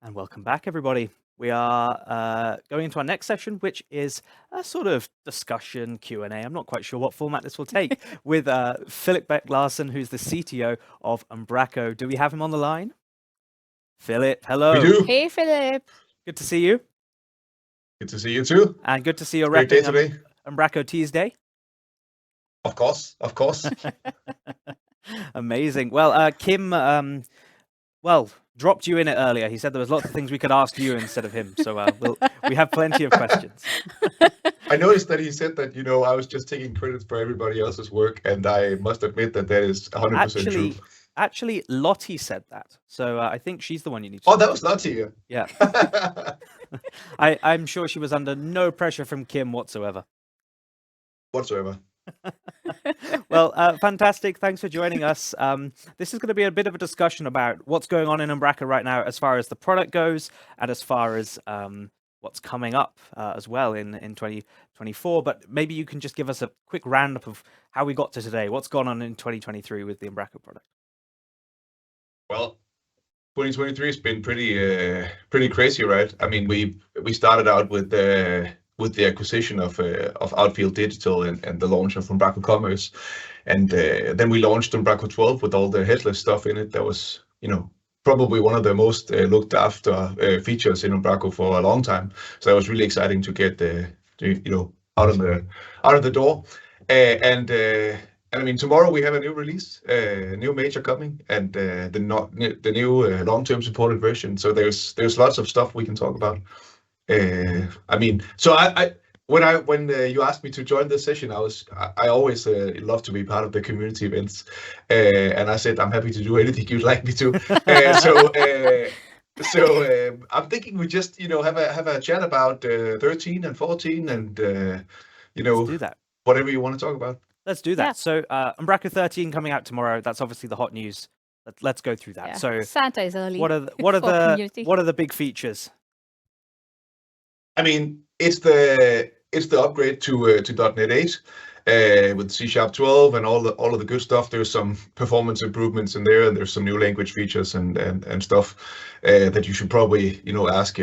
And welcome back, everybody. We are going into our next session, which is a sort of discussion Q&A. I'm not quite sure what format this will take with Filip Bech-Larsen, who's the CTO of Umbraco. Do we have him on the line? Philip, hello. We do. Hey, Philip. Good to see you. Good to see you too. And good to see you Great day repping today. Umbraco Tuesday. Of course. Amazing. Well, Kim, dropped you in it earlier. He said there was lots of things we could ask you instead of him. So we have plenty of questions. I noticed that he said that, I was just taking credit for everybody else's work, and I must admit that is 100% true. Actually, Lottie said that. So I think she's the one you need to Oh, that was Lottie. Yeah. I'm sure she was under no pressure from Kim whatsoever. Well, fantastic. Thanks for joining us. This is going to be a bit of a discussion about what's going on in Umbraco right now as far as the product goes and as far as what's coming up as well in 2024. But maybe you can just give us a quick roundup of how we got to today. What's gone on in 2023 with the Umbraco product? Well, 2023 has been pretty crazy, right? I mean, we started out with the acquisition of Outfield Digital and the launch of Umbraco Commerce, and then we launched Umbraco 12 with all the headless stuff in it. That was, probably one of the most looked after features in Umbraco for a long time. So that was really exciting to get out of the door. And I mean, tomorrow we have a new release, a new major coming, and the new long-term supported version. So there's lots of stuff we can talk about. I mean, so when you asked me to join this session, I always love to be part of the community events, and I said I'm happy to do anything you'd like me to. So I'm thinking we just have a chat about 13 and 14 and Let's do that. Whatever you want to talk about. Let's do that. Yeah. So Umbraco 13 coming out tomorrow. That's obviously the hot news. Let's go through that. Yeah. So Santa is early. what are the big features? I mean, it's the upgrade to .NET 8 with C# 12 and all of the good stuff. There's some performance improvements in there, and there's some new language features and stuff that you should probably ask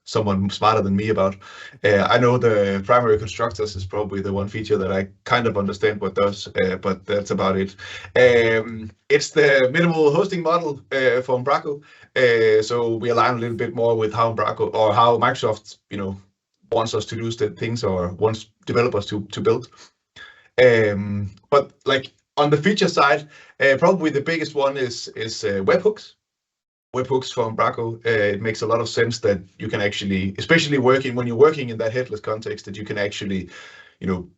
someone smarter than me about. I know the primary constructors is probably the one feature that I kind of understand what does, but that's about it. It's the minimal hosting model for Umbraco. So we align a little bit more with how Umbraco or how Microsoft, wants us to do things or wants developers to build. But like on the feature side, probably the biggest one is webhooks. Webhooks for Umbraco. It makes a lot of sense that you can actually, especially when you're working in that headless context, that you can actually,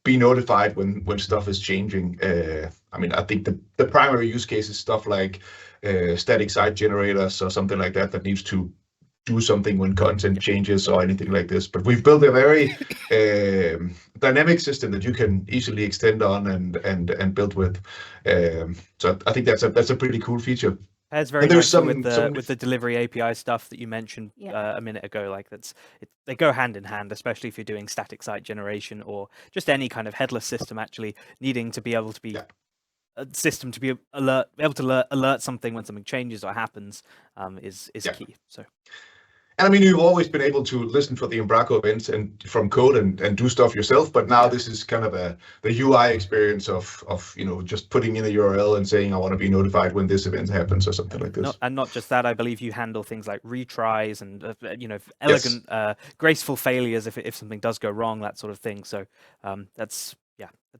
be notified when stuff is changing. I mean, I think the primary use case is stuff like static site generators or something like that needs to do something when content changes or anything like this. But we've built a very dynamic system that you can easily extend on and build with. So I think that's a pretty cool feature. Pairs very nicely with the delivery API stuff that you mentioned a minute ago. Like they go hand in hand, especially if you're doing static site generation or just any kind of headless system. Actually, needing to be able to be a system to be able to alert something when something changes or happens is key. So. And I mean, you've always been able to listen for the Umbraco events and from code and do stuff yourself, but now this is kind of the UI experience of just putting in a URL and saying I want to be notified when this event happens or something like this. And not just that, I believe you handle things like retries and elegant, graceful failures if something does go wrong, that sort of thing. So that's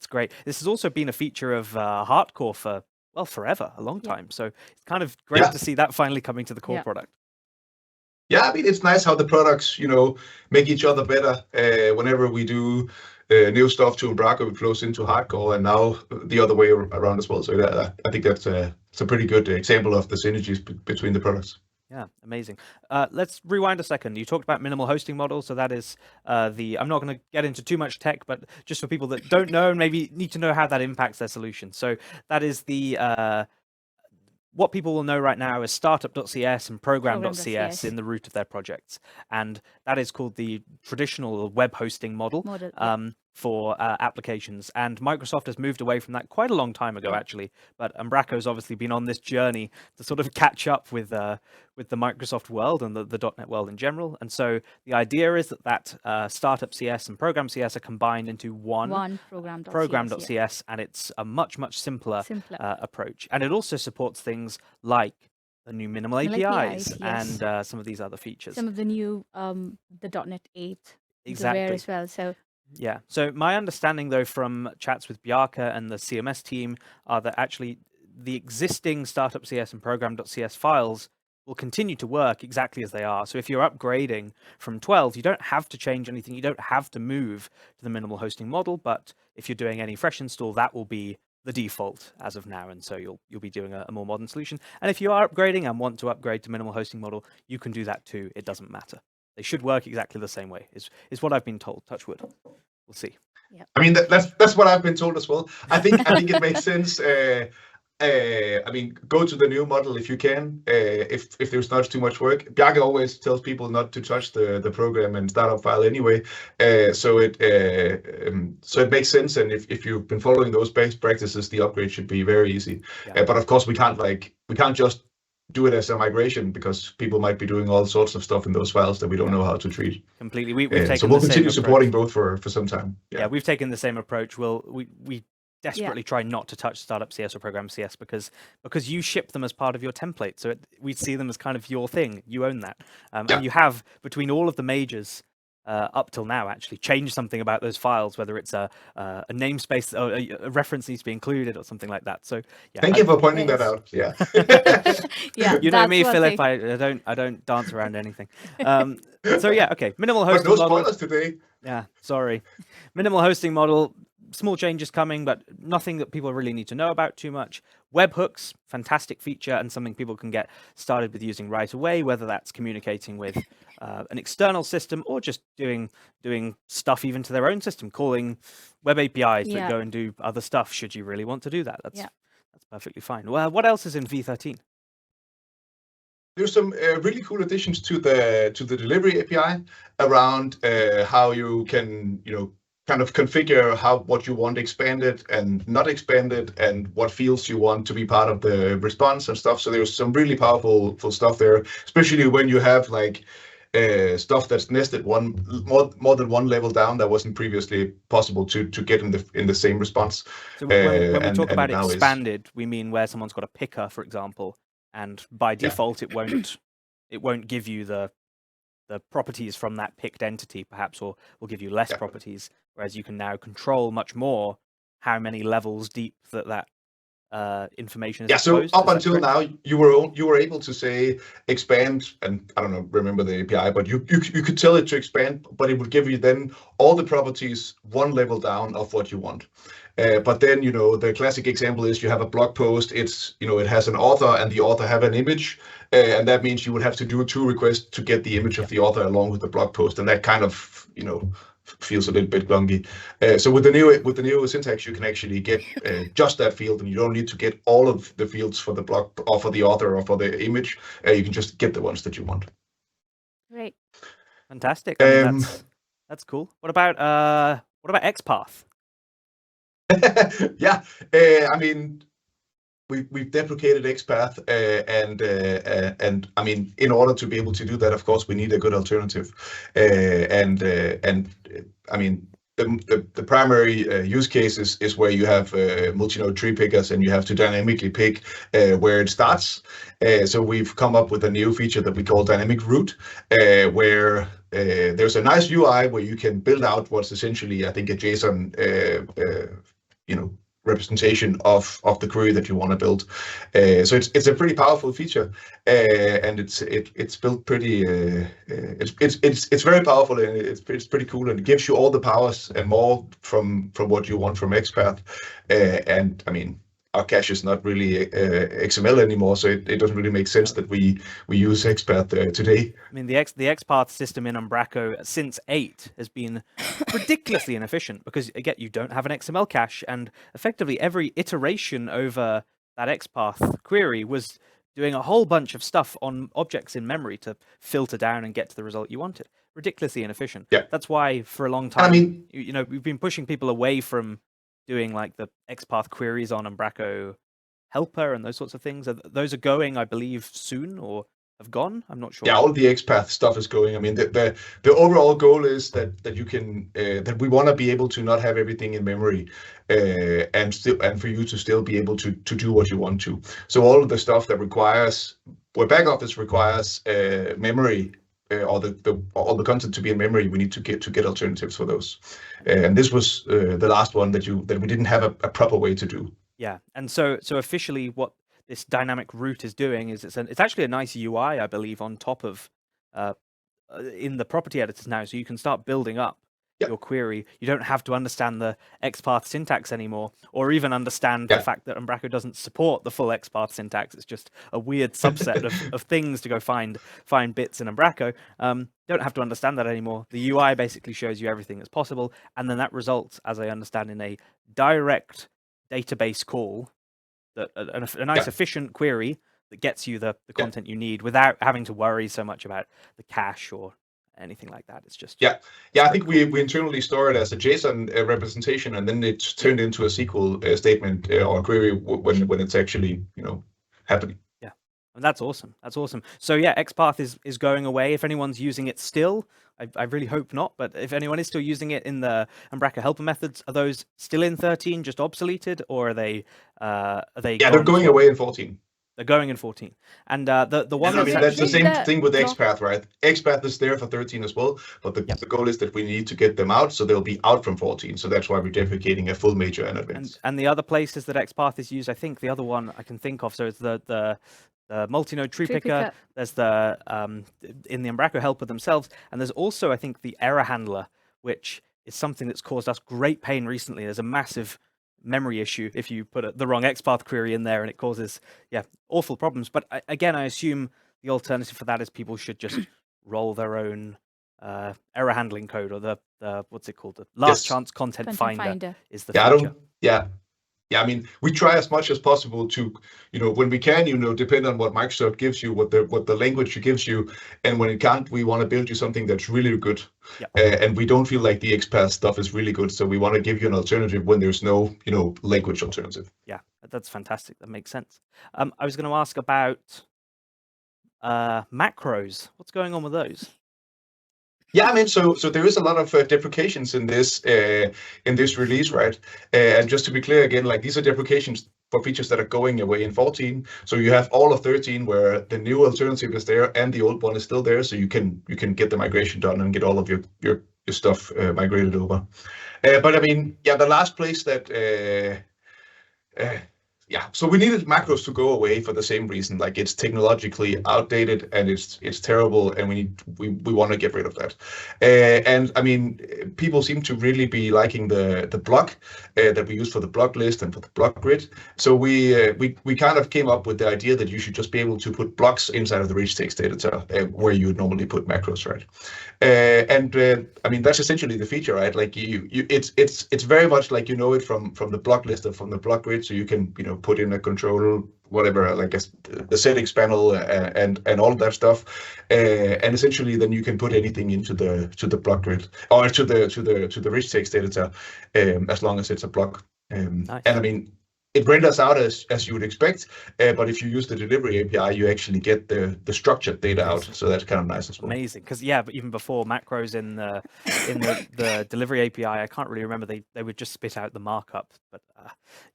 great. This has also been a feature of Hardcore for forever, a long time. So it's kind of great to see that finally coming to the core product. Yeah, I mean, it's nice how the products, make each other better. Whenever we do new stuff to Umbraco, it flows into Hardcore, and now the other way around as well. So I think that's a pretty good example of the synergies between the products. Yeah, amazing. Let's rewind a second. You talked about minimal hosting model. So that is I'm not going to get into too much tech, but just for people that don't know and maybe need to know how that impacts their solution. So that is what people will know right now is startup.cs and program.cs in the root of their projects. And that is called the traditional web hosting model. for applications, and Microsoft has moved away from that quite a long time ago, actually. But Umbraco's obviously been on this journey to sort of catch up with the Microsoft world and the .NET world in general. And so the idea is that Startup CS and Program CS are combined into one Program.cs, and it's a much simpler approach. And it also supports things like the new minimal APIs yes. and some of these other features. Some of the new the .NET 8 exactly there as well. So yeah. So my understanding, though, from chats with Bjarke and the CMS team, are that actually the existing Startup CS and Program.cs files will continue to work exactly as they are. So if you're upgrading from 12, you don't have to change anything. You don't have to move to the minimal hosting model. But if you're doing any fresh install, that will be the default as of now, and so you'll be doing a more modern solution. And if you are upgrading and want to upgrade to minimal hosting model, you can do that too. It doesn't matter. They should work exactly the same way. Is what I've been told. Touch wood. We'll see. Yep. I mean, that's what I've been told as well. I think it makes sense. I mean, go to the new model if you can. If there's not too much work, Bjarke always tells people not to touch the program and startup file anyway. So it makes sense. And if you've been following those best practices, the upgrade should be very easy. Yeah. But of course, we can't just do it as a migration, because people might be doing all sorts of stuff in those files that we don't know how to treat. Completely. We've taken so we'll the continue same supporting approach. both for some time. Yeah, we've taken the same approach. We desperately try not to touch Startup CS or Program CS because you ship them as part of your template. So we see them as kind of your thing. You own that. And you have, between all of the majors up till now, actually changed something about those files, whether it's a namespace or a reference needs to be included or something like that. So yeah. Thank you for pointing that out. Yeah. Yeah. You know me, Filip. I don't dance around anything. So yeah, okay. Minimal hosting but no model. spoilers today. Yeah, sorry. Minimal hosting model. Small changes coming, but nothing that people really need to know about too much. Webhooks, fantastic feature and something people can get started with using right away, whether that's communicating with an external system or just doing stuff even to their own system, calling web APIs that go and do other stuff should you really want to do that. That's perfectly fine. Well, what else is in V13? There's some really cool additions to the delivery API around how you can, kind of configure what you want expanded and not expanded, and what fields you want to be part of the response and stuff. So there's some really powerful stuff there, especially when you have like stuff that's nested more than one level down that wasn't previously possible to get in the same response. So when we talk about expanded, we mean where someone's got a picker, for example, and by default it won't give you the properties from that picked entity, perhaps, or will give you less properties, whereas you can now control much more how many levels deep that information is exposed. So up until now, you were able to say expand, and I don't remember the API, but you could tell it to expand, but it would give you then all the properties one level down of what you want. But then, the classic example is you have a blog post. It's, it has an author and the author have an image. And that means you would have to do 2 requests to get the image of the author along with the blog post. And that kind of, feels a little bit clunky. So with the new syntax, you can actually get just that field, and you don't need to get all of the fields for the blog or for the author or for the image. You can just get the ones that you want. Great. Fantastic. I mean, that's cool. What about XPath? I mean, we've deprecated XPath, and I mean, in order to be able to do that, of course, we need a good alternative. And I mean, the primary use case is where you have multi-node tree pickers, and you have to dynamically pick where it starts. So we've come up with a new feature that we call dynamic route, where there's a nice UI where you can build out what's essentially, I think, a JSON representation of the query that you want to build. So it's a pretty powerful feature, and it's built pretty. It's very powerful, and it's pretty cool, and it gives you all the powers and more from what you want from XPath. And I mean, our cache is not really XML anymore, so it doesn't really make sense that we use XPath today. I mean, the XPath system in Umbraco since 8 has been ridiculously inefficient, because again, you don't have an XML cache, and effectively every iteration over that XPath query was doing a whole bunch of stuff on objects in memory to filter down and get to the result you wanted. Ridiculously inefficient. Yeah. That's why for a long And I time, mean, we've been pushing people away from doing like the XPath queries on Umbraco helper and those sorts of things. Those are going, I believe, soon or have gone. I'm not sure. yeah, all the XPath stuff is going. I mean, the overall goal is that you can that we want to be able to not have everything in memory, and for you to still be able to do what you want to. So all of the stuff that requires where back office requires memory, or all the content to be in memory, we need to get alternatives for those. And this was the last one that we didn't have a proper way to do. Yeah, and so officially, what this dynamic route is doing is it's actually a nice UI, I believe, on top of in the property editors now, so you can start building up your query. You don't have to understand the XPath syntax anymore, or even understand the fact that Umbraco doesn't support the full XPath syntax. It's just a weird subset of things to go find bits in Umbraco. Don't have to understand that anymore. The UI basically shows you everything that's possible, and then that results, as I understand, in a direct database call, that a nice efficient query that gets you the content you need without having to worry so much about the cache or anything like that. It's just I think we internally store it as a JSON representation, and then it's turned into a SQL statement or a query when it's actually happening. Yeah, and that's awesome. So yeah, XPath is going away. If anyone's using it still, I really hope not, but if anyone is still using it in the Umbraco helper methods, are those still in 13, just obsoleted, or are they? They're going away in 14. They're going in 14, and the one. I mean, that's the same thing with XPath, right? XPath is there for 13 as well, but the goal is that we need to get them out, so they'll be out from 14. So that's why we're deprecating a full major and advanced. And the other places that XPath is used, I think the other one I can think of, so it's the multi-node tree picker. There's the in the Umbraco helper themselves, and there's also, I think, the error handler, which is something that's caused us great pain recently. There's a massive memory issue if you put the wrong XPath query in there, and it causes awful problems. But again, I assume the alternative for that is people should just roll their own error handling code, or the what's it called, the last chance content finder is the feature. I mean, we try as much as possible to, when we can, depend on what Microsoft gives you, what the language gives you, and when it can't, we want to build you something that's really good. And we don't feel like the XPath stuff is really good, so we want to give you an alternative when there's no, language alternative. Yeah, that's fantastic. That makes sense. I was going to ask about macros. What's going on with those? Yeah, I mean, so there is a lot of deprecations in this release, right? And just to be clear again, like, these are deprecations for features that are going away in 14. So you have all of 13 where the new alternative is there and the old one is still there, so you can get the migration done and get all of your stuff migrated over. But I mean, the last place that so we needed macros to go away for the same reason. Like, it's technologically outdated and it's terrible, and we want to get rid of that. And I mean, people seem to really be liking the block that we use for the block list and for the block grid. So we kind of came up with the idea that you should just be able to put blocks inside of the rich text editor where you would normally put macros, right? I mean, that's essentially the feature, right? Like, it's very much like it from the block list or from the block grid, so you can put in a control, whatever, like the settings panel and all of that stuff, and essentially then you can put anything into the block grid or to the rich text editor, as long as it's a block. Nice. And I mean, it renders out as you would expect, but if you use the delivery API, you actually get the structured data out, so that's kind of nice as well. Amazing, because but even before macros in the delivery API, I can't really remember, they would just spit out the markup, but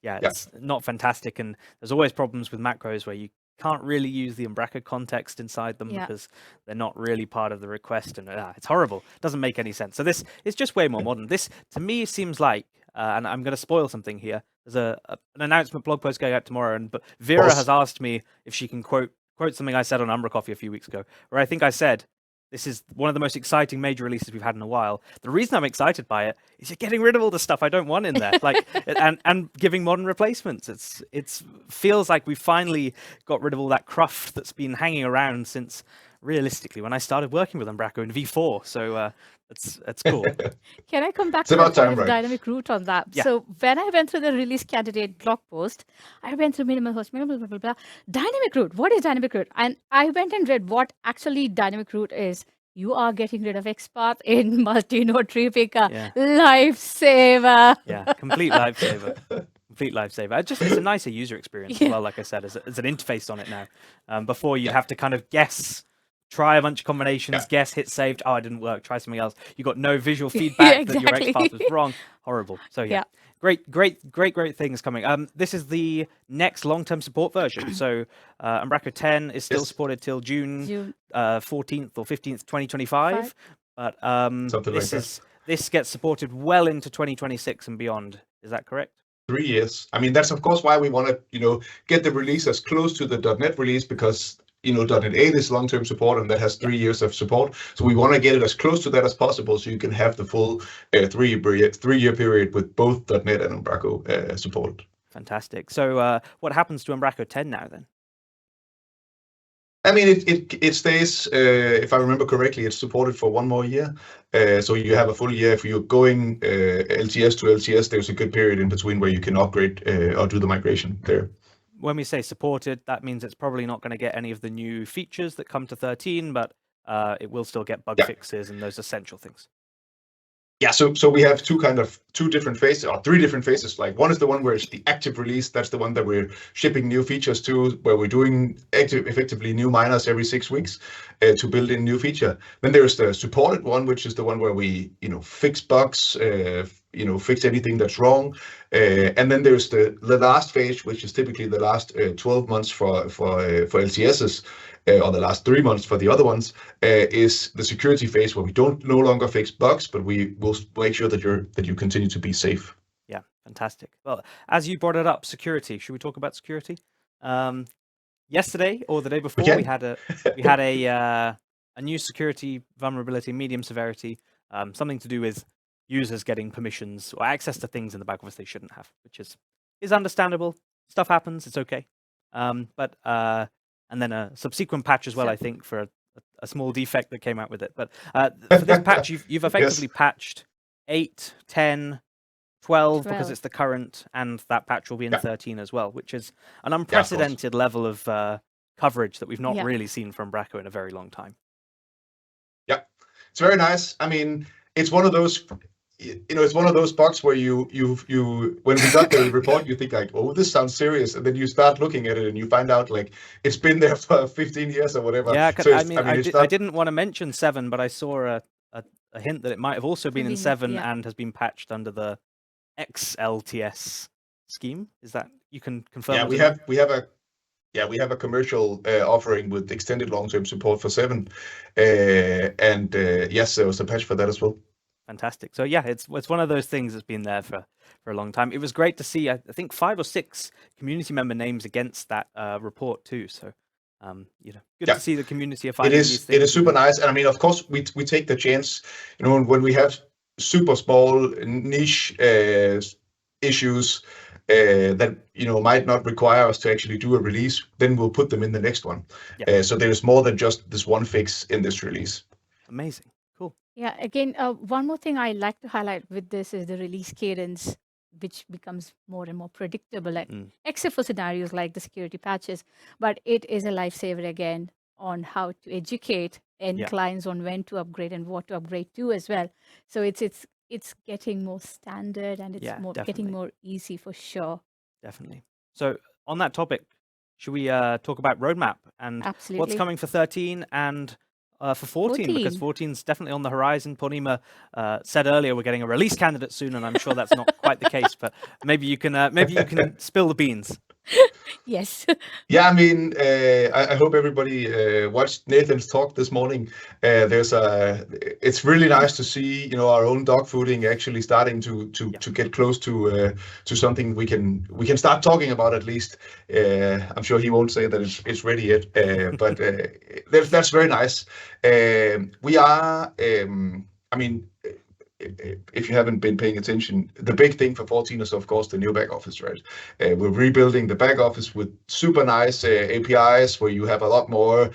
it's not fantastic, and there's always problems with macros where you can't really use the Umbraco context inside them because they're not really part of the request, and it's horrible. It doesn't make any sense. So this is just way more modern. This, to me, seems like, and I'm going to spoil something here, there's an announcement blog post going out tomorrow, but Vera has asked me if she can quote something I said on Umbra Coffee a few weeks ago, where I think I said, this is one of the most exciting major releases we've had in a while. The reason I'm excited by it is you're getting rid of all the stuff I don't want in there, like and giving modern replacements. It feels like we finally got rid of all that cruft that's been hanging around since realistically when I started working with Umbraco in V4. So it's cool. Can I come back It's to the about point time, of right? dynamic route on that? Yeah. So when I went through the release candidate blog post, I went through minimal host, blah, blah, blah, blah. Dynamic route. What is dynamic route? And I went and read what actually dynamic route is. You are getting rid of XPath in multi-node tree picker. Yeah. Lifesaver. Yeah, complete lifesaver. Complete lifesaver. It's a nicer user experience as well, like I said, as an interface on it now. Before you'd have to kind of guess, try a bunch of combinations, guess, hit saved. Oh, it didn't work. Try something else. You got no visual feedback that your XPath was wrong. Horrible. So yeah. Great things coming. This is the next long-term support version. So Umbraco 10 is still supported till June 14th or 15th, 2025. But Something like that. This gets supported well into 2026 and beyond. Is that correct? 3 years. I mean, that's of course why we want to, get the release as close to the .NET release, because .NET 8 is long-term support and that has 3 years of support. So we want to get it as close to that as possible, so you can have the full 3-year period with both .NET and Umbraco supported. Fantastic. So what happens to Umbraco 10 now then? I mean, it stays, if I remember correctly, it's supported for 1 more year. So you have a full year. If you're going LTS to LTS, there's a good period in between where you can upgrade or do the migration there. When we say supported, that means it's probably not going to get any of the new features that come to 13, but it will still get bug fixes and those essential things. Yeah, so we have two different phases, or 3 different phases. Like, one is the one where it's the active release. That's the one that we're shipping new features to, where we're doing effectively new minors every 6 weeks to build in new feature. Then there's the supported one, which is the one where we, fix bugs, fix anything that's wrong. And then there's the last phase, which is typically the last 12 months for LTSs. Or the last 3 months for the other ones, is the security phase, where we don't no longer fix bugs, but we will make sure that you continue to be safe. Yeah, fantastic. Well, as you brought it up, security. Should we talk about security? Yesterday or the day before, we had a new security vulnerability, medium severity, something to do with users getting permissions or access to things in the back office they shouldn't have, which is understandable. Stuff happens. It's okay. And then a subsequent patch as well, I think, for a small defect that came out with it. But for this patch, you've effectively patched 8, 10, 12, because it's the current, and that patch will be in 13 as well, which is an unprecedented level of coverage that we've not really seen from Umbraco in a very long time. Yeah, it's very nice. I mean, it's one of those... it's one of those bugs where you when we got the report, you think like, oh, this sounds serious, and then you start looking at it and you find out like it's been there for 15 years or whatever. Yeah, so I didn't want to mention 7, but I saw a hint that it might have also been in 7 and has been patched under the XLTS scheme. Is that, you can confirm? Yeah, we have a commercial offering with extended long-term support for 7, and yes, there was a patch for that as well. Fantastic. So yeah, it's one of those things that's been there for a long time. It was great to see, I think 5 or 6 community member names against that report too. So good to see the community are finding these things. It is super nice, and I mean, of course, we take the chance. When we have super small niche issues that might not require us to actually do a release, then we'll put them in the next one. So there's more than just this one fix in this release. Amazing. Cool. Yeah, again, one more thing I like to highlight with this is the release cadence, which becomes more and more predictable, except for scenarios like the security patches. But it is a lifesaver again on how to educate end clients on when to upgrade and what to upgrade to as well. So it's getting more standard, and it's getting more easy for sure. Definitely. So on that topic, should we talk about roadmap and what's coming for 13 and for 14, because 14 is definitely on the horizon. Purnima said earlier we're getting a release candidate soon, and I'm sure that's not quite the case. But maybe you can spill the beans. Yes. Yeah, I mean, I hope everybody watched Nathan's talk this morning. It's really nice to see our own dog fooding actually starting to get close to something we can start talking about at least. I'm sure he won't say that it's ready yet, but that's very nice. We are, I mean, if you haven't been paying attention, the big thing for 14 is, of course, the new back office, right? We're rebuilding the back office with super nice APIs where you have a lot more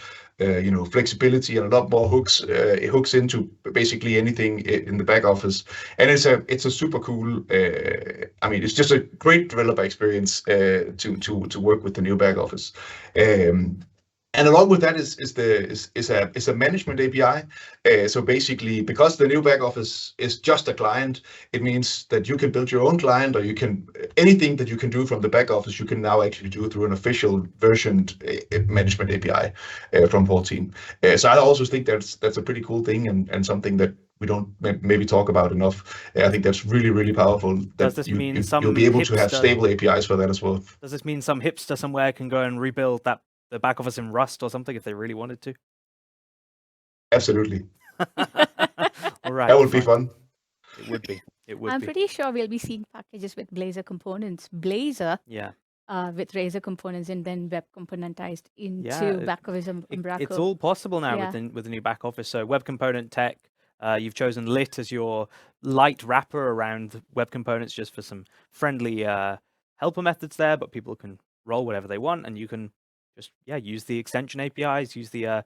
flexibility and a lot more hooks. It hooks into basically anything in the back office, and it's a super cool. It's just a great developer experience to work with the new back office. And along with that is a management API. So basically, because the new back office is just a client, it means that you can build your own client, or anything that you can do from the back office, you can now actually do through an official versioned management API from 14. So I also think that's a pretty cool thing, and something that we don't maybe talk about enough. I think that's really, really powerful. Does this mean you'll be able to have stable APIs for that as well? Does this mean some hipster somewhere can go and rebuild the back office in Rust or something if they really wanted to? Absolutely. All right. That would be fun. It would be. I'm pretty sure we'll be seeing packages with Blazor components. Blazor with Razor components, and then web componentized into back office Umbraco. It's all possible now with the new back office. So web component tech, you've chosen Lit as your light wrapper around web components, just for some friendly helper methods there, but people can roll whatever they want, and you can just use the extension APIs, use the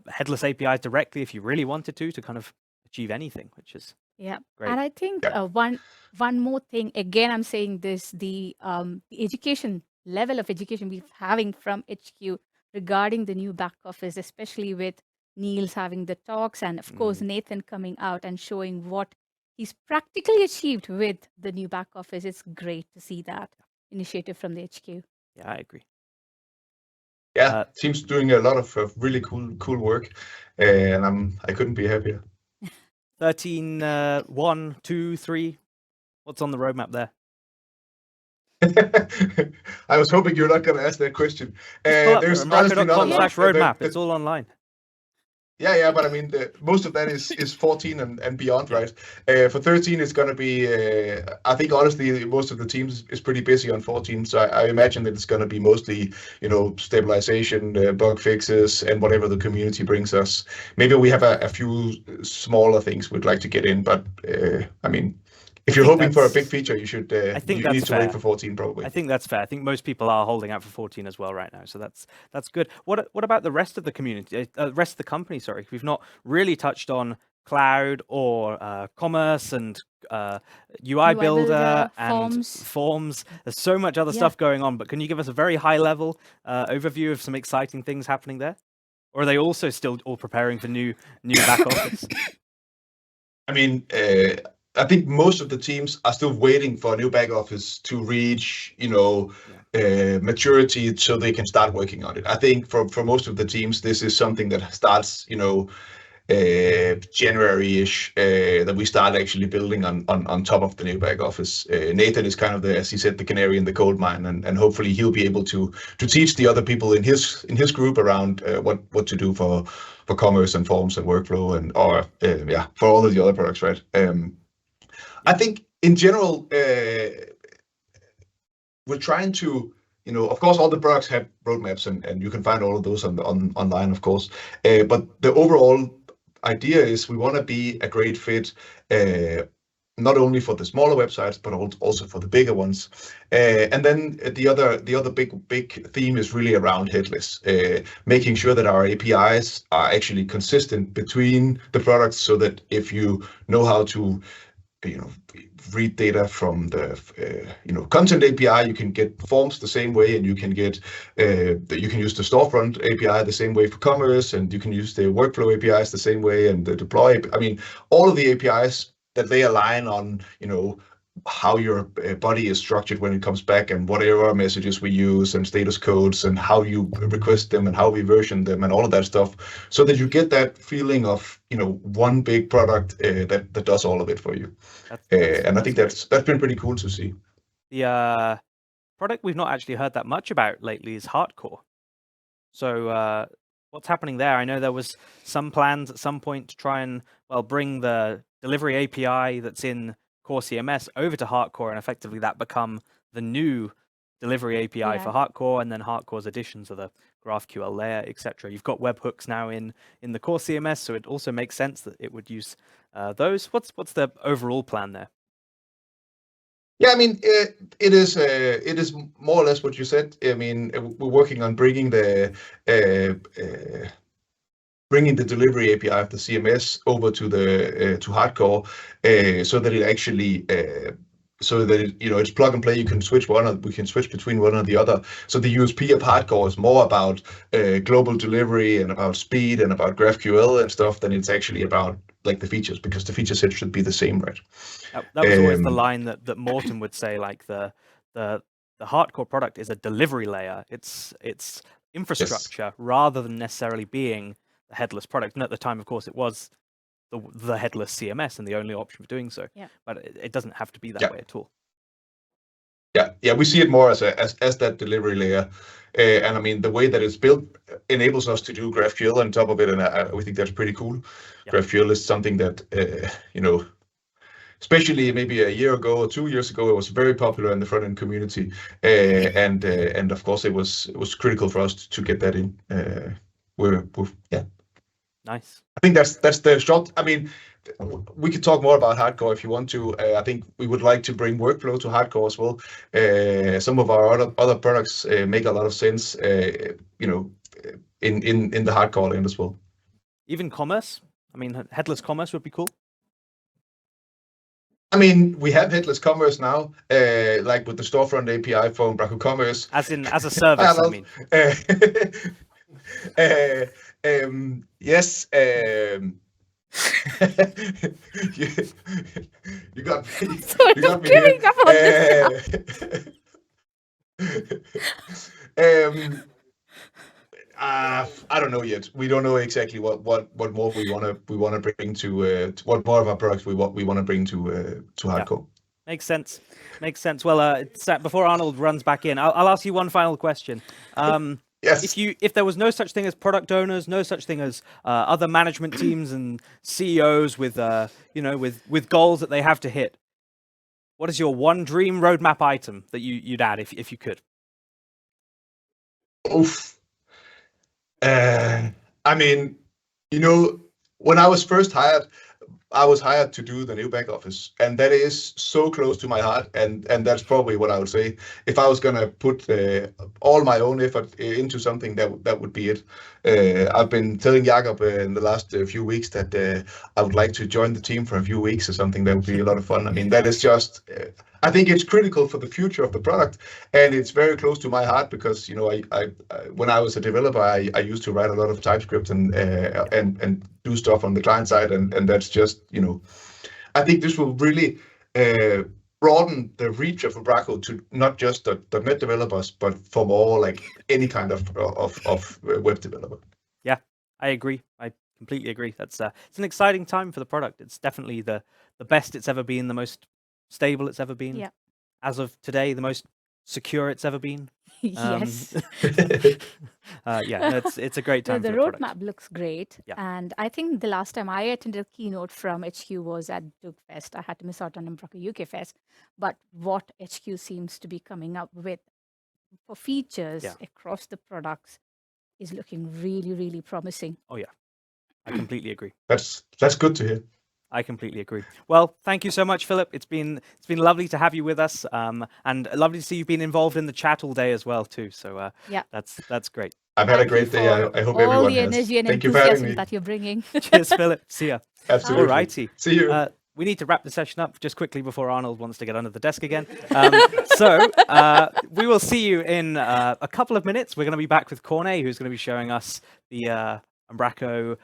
headless APIs directly if you really wanted to kind of achieve anything, which is great. And I think one more thing, again, I'm saying this, the education level of education we're having from HQ regarding the new back office, especially with Niels having the talks, and of course Nathan coming out and showing what he's practically achieved with the new back office. It's great to see that initiative from the HQ. Yeah, I agree. Yeah, team's doing a lot of really cool work, and I couldn't be happier. 13, 1, 2, 3. What's on the roadmap there? I was hoping you're not going to ask that question. There's Umbraco.com/roadmap. It's all online. Yeah, but I mean, most of that is 14 and beyond, right? For 13, it's going to be, I think, honestly, most of the teams is pretty busy on 14. So I imagine that it's going to be mostly, stabilization, bug fixes, and whatever the community brings us. Maybe we have a few smaller things we'd like to get in, but if you're hoping for a big feeture, you should. I think you need to wait for 14, probably. I think that's fair. I think most people are holding out for 14 as well right now, so that's good. What about the rest of the community? Rest of the company? Sorry, we've not really touched on cloud or commerce and UI builder and forms. There's so much other stuff going on, but can you give us a very high level overview of some exciting things happening there? Or are they also still all preparing for new back office? I think most of the teams are still waiting for a new back office to reach, maturity so they can start working on it. I think for most of the teams, this is something that starts, January-ish, that we start actually building on top of the new back office. Nathan is kind of as he said, the canary in the coal mine, and hopefully he'll be able to teach the other people in his group around what to do for commerce and forms and workflow for all of the other products, right? I think in general, we're trying to, of course, all the products have roadmaps, and you can find all of those online, of course. But the overall idea is we want to be a great fit, not only for the smaller websites, but also for the bigger ones. And then the other big theme is really around headless, making sure that our APIs are actually consistent between the products, so that if you know how to read data from the content API, you can get forms the same way, and you can get you can use the storefront API the same way for commerce, and you can use the workflow APIs the same way, and the deploy. All of the APIs that they align on, how your body is structured when it comes back, and what error messages we use, and status codes, and how you request them, and how we version them, and all of that stuff, so that you get that feeling of one big product that does all of it for you. And I think that's been pretty cool to see. The product we've not actually heard that much about lately is Hardcore. So what's happening there? I know there was some plans at some point to try and bring the delivery API that's in Core CMS over to Hardcore, and effectively that become the new delivery API for Hardcore, and then Hardcore's additions of the GraphQL layer, etc. You've got webhooks now in the Core CMS, so it also makes sense that it would use those. What's the overall plan there? Yeah, it is more or less what you said. We're working on bringing the bringing the delivery API of the CMS over to the to hardcore, so that it actually so that it's plug and play. You can switch we can switch between one or the other. So the USP of hardcore is more about global delivery and about speed and about GraphQL and stuff than it's actually about like the features, because the feature set should be the same, right? That was always the line that Morten would say, like the hardcore product is a delivery layer. It's infrastructure rather than necessarily being a headless product. And at the time, of course, it was the headless CMS and the only option for doing so. Yeah. But it doesn't have to be that way at all. Yeah, we see it more as that delivery layer, and I mean the way that it's built enables us to do GraphQL on top of it, and we think that's pretty cool. Yeah. GraphQL is something that especially maybe a year ago or 2 years ago, it was very popular in the front end community, and of course it was critical for us to get that in. Nice. I think that's the short. I mean, we could talk more about hardcore if you want to. I think we would like to bring workflow to hardcore as well. Some of our other products make a lot of sense, in the hardcore end as well. Even commerce. I mean, headless commerce would be cool. I mean, we have headless commerce now, like with the storefront API for Umbraco Commerce. As a service, I mean. Yes. You got me. Sort you got of me here. giving up on this. I don't know yet. We don't know exactly what more we want to bring to what more of our products we want to bring to hardcore. Yeah. Makes sense. Well, before Arnold runs back in, I'll ask you one final question. Yes. If there was no such thing as product owners, no such thing as other management teams and CEOs with goals that they have to hit, what is your one dream roadmap item that you'd add if you could? Oof. I mean, when I was first hired, I was hired to do the new back office, and that is so close to my heart, and that's probably what I would say. If I was gonna put all my own effort into something, that would be it. I've been telling Jakob in the last few weeks that I would like to join the team for a few weeks or something. That would be a lot of fun. I mean, that is just. I think it's critical for the future of the product, and it's very close to my heart because I when I was a developer, I used to write a lot of TypeScript and do stuff on the client side, and that's just I think this will really broaden the reach of Umbraco to not just the .NET developers, but for more like any kind of web developer. Yeah, I agree. I completely agree. It's an exciting time for the product. It's definitely the best it's ever been, the most stable it's ever been. Yeah. As of today, the most secure it's ever been. Yes. It's a great time. The for the roadmap product. looks great. Yeah. And I think the last time I attended a keynote from HQ was at Duke Fest. I had to miss out on Umbraco UK Fest. But what HQ seems to be coming up with for features across the products is looking really, really promising. Oh yeah, I completely agree. That's good to hear. I completely agree. Well, thank you so much, Filip. It's been lovely to have you with us, and lovely to see you've been involved in the chat all day as well too. So that's great. I've had a great day. I hope everyone all the has. energy and Thank you for having me. enthusiasm that you're bringing. Cheers, Filip. See ya. Absolutely. All righty. See you. We need to wrap the session up just quickly before Arnold wants to get under the desk again. So we will see you in a couple of minutes. We're going to be back with Corne, who's going to be showing us the Umbraco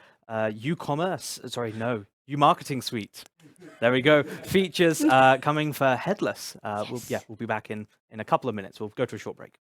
U-Marketing Suite. There we go. Features coming for headless. We'll be back in a couple of minutes. We'll go to a short break.